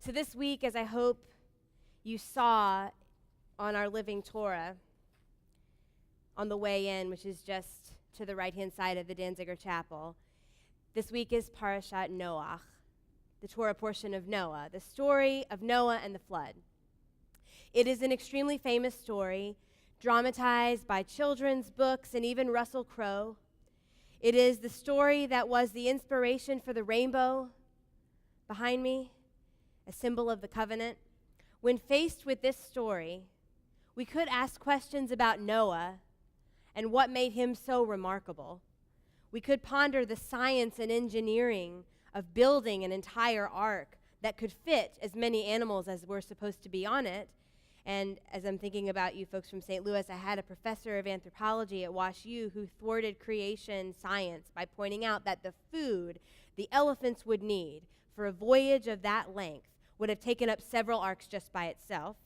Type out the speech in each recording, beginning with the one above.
So this week, as I hope you saw on our Living Torah on the way in, which is just to the right-hand side of the Danziger Chapel, this week is Parashat Noach, the Torah portion of Noah, the story of Noah and the flood. It is an extremely famous story, dramatized by children's books and even Russell Crowe. It is the story that was the inspiration for the rainbow behind me, a symbol of the covenant. When faced with this story, we could ask questions about Noah and what made him so remarkable. We could ponder the science and engineering of building an entire ark that could fit as many animals as were supposed to be on it. And as I'm thinking about you folks from St. Louis, I had a professor of anthropology at Wash U who thwarted creation science by pointing out that the food the elephants would need for a voyage of that length would have taken up several arks just by itself.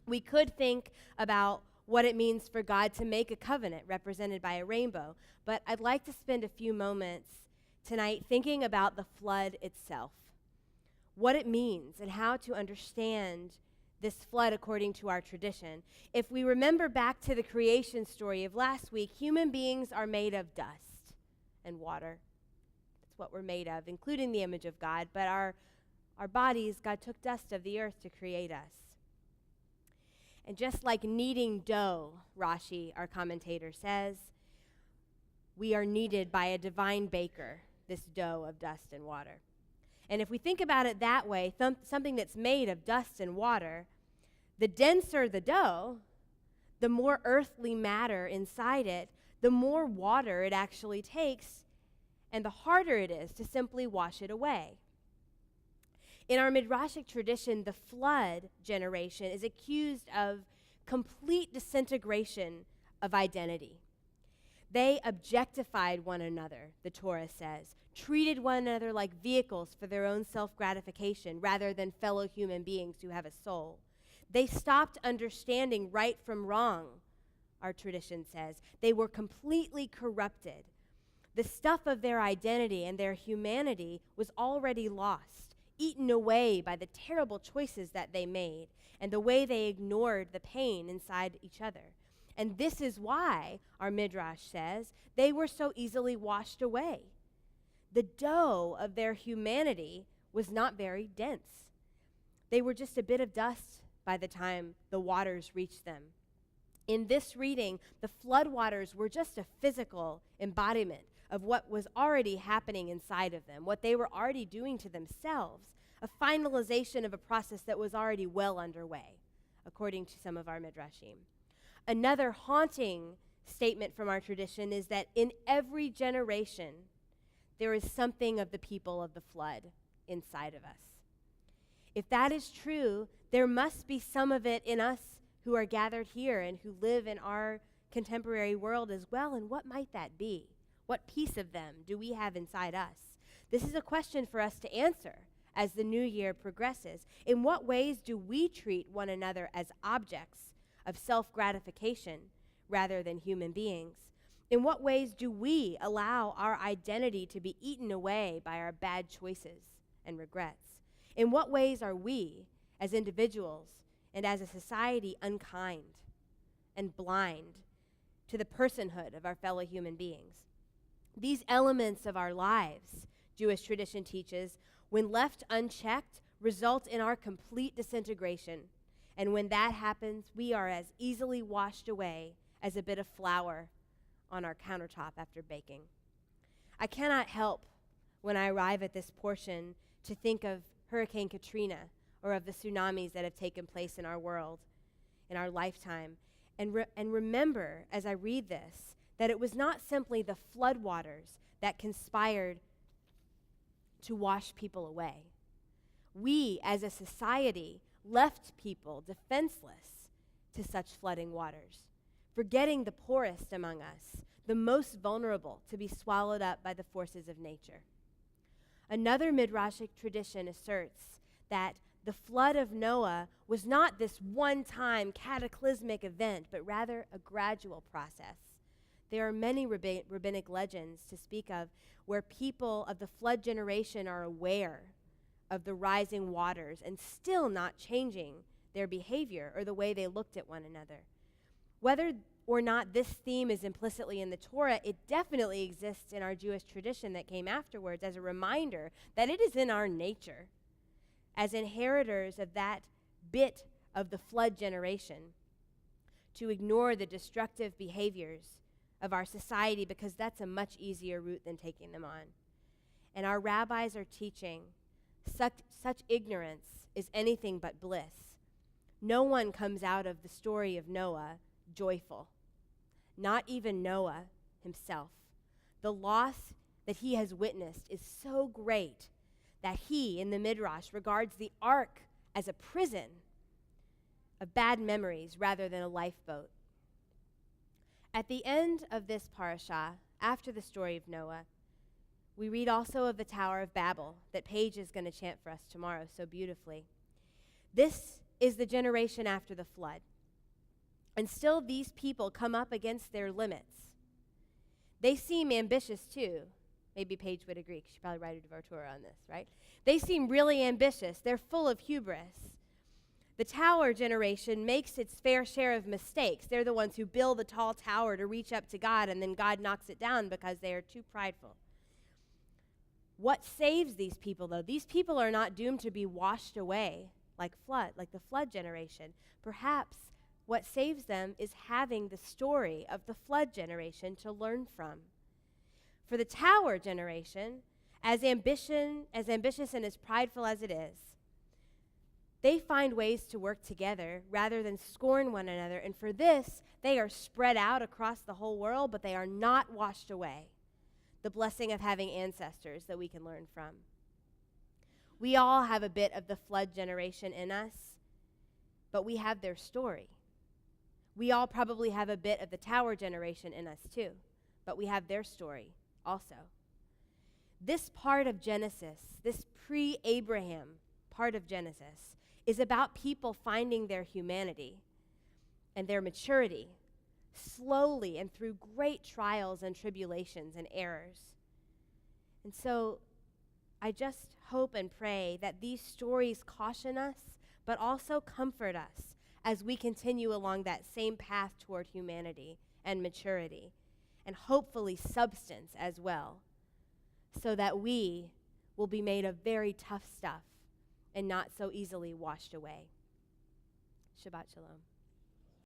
We could think about what it means for God to make a covenant represented by a rainbow, but I'd like to spend a few moments tonight thinking about the flood itself, what it means and how to understand this flood according to our tradition. If we remember back to the creation story of last week, human beings are made of dust and water. That's what we're made of, including the image of God, but our bodies, God took dust of the earth to create us. And just like kneading dough, Rashi, our commentator, says, we are kneaded by a divine baker, this dough of dust and water. And if we think about it that way, something that's made of dust and water, the denser the dough, the more earthly matter inside it, the more water it actually takes, and the harder it is to simply wash it away. In our Midrashic tradition, the flood generation is accused of complete disintegration of identity. They objectified one another, the Torah says, treated one another like vehicles for their own self-gratification rather than fellow human beings who have a soul. They stopped understanding right from wrong, our tradition says. They were completely corrupted. The stuff of their identity and their humanity was already lost, eaten away by the terrible choices that they made and the way they ignored the pain inside each other. And this is why, our Midrash says, they were so easily washed away. The dough of their humanity was not very dense. They were just a bit of dust by the time the waters reached them. In this reading, the floodwaters were just a physical embodiment of what was already happening inside of them, what they were already doing to themselves, a finalization of a process that was already well underway, according to some of our Midrashim. Another haunting statement from our tradition is that in every generation, there is something of the people of the flood inside of us. If that is true, there must be some of it in us who are gathered here and who live in our contemporary world as well. And what might that be? What piece of them do we have inside us? This is a question for us to answer as the new year progresses. In what ways do we treat one another as objects of self-gratification rather than human beings? In what ways do we allow our identity to be eaten away by our bad choices and regrets? In what ways are we, as individuals and as a society, unkind and blind to the personhood of our fellow human beings? These elements of our lives, Jewish tradition teaches, when left unchecked, result in our complete disintegration. And when that happens, we are as easily washed away as a bit of flour on our countertop after baking. I cannot help, when I arrive at this portion, to think of Hurricane Katrina or of the tsunamis that have taken place in our world, in our lifetime, and remember, as I read this, that it was not simply the floodwaters that conspired to wash people away. We, as a society, left people defenseless to such flooding waters, forgetting the poorest among us, the most vulnerable to be swallowed up by the forces of nature. Another Midrashic tradition asserts that the flood of Noah was not this one-time cataclysmic event, but rather a gradual process. There are many rabbinic legends to speak of where people of the flood generation are aware of the rising waters and still not changing their behavior or the way they looked at one another. Whether or not this theme is implicitly in the Torah, it definitely exists in our Jewish tradition that came afterwards as a reminder that it is in our nature, as inheritors of that bit of the flood generation, to ignore the destructive behaviors of our society because that's a much easier route than taking them on. And our rabbis are teaching such ignorance is anything but bliss. No one comes out of the story of Noah joyful, not even Noah himself. The loss that he has witnessed is so great that he, in the Midrash, regards the ark as a prison of bad memories rather than a lifeboat. At the end of this parashah, after the story of Noah, we read also of the Tower of Babel that Paige is going to chant for us tomorrow so beautifully. This is the generation after the flood. And still these people come up against their limits. They seem ambitious too. Maybe Paige would agree. She should probably write a devotura on this, right? They seem really ambitious. They're full of hubris. The tower generation makes its fair share of mistakes. They're the ones who build a tall tower to reach up to God, and then God knocks it down because they are too prideful. What saves these people, though? These people are not doomed to be washed away like the flood generation. Perhaps what saves them is having the story of the flood generation to learn from. For the tower generation, as ambitious and as prideful as it is, they find ways to work together rather than scorn one another. And for this, they are spread out across the whole world, but they are not washed away. The blessing of having ancestors that we can learn from. We all have a bit of the flood generation in us, but we have their story. We all probably have a bit of the tower generation in us too, but we have their story also. This part of Genesis, this pre-Abraham part of Genesis, is about people finding their humanity and their maturity slowly and through great trials and tribulations and errors. And so I just hope and pray that these stories caution us, but also comfort us as we continue along that same path toward humanity and maturity, and hopefully substance as well, so that we will be made of very tough stuff and not so easily washed away. Shabbat shalom.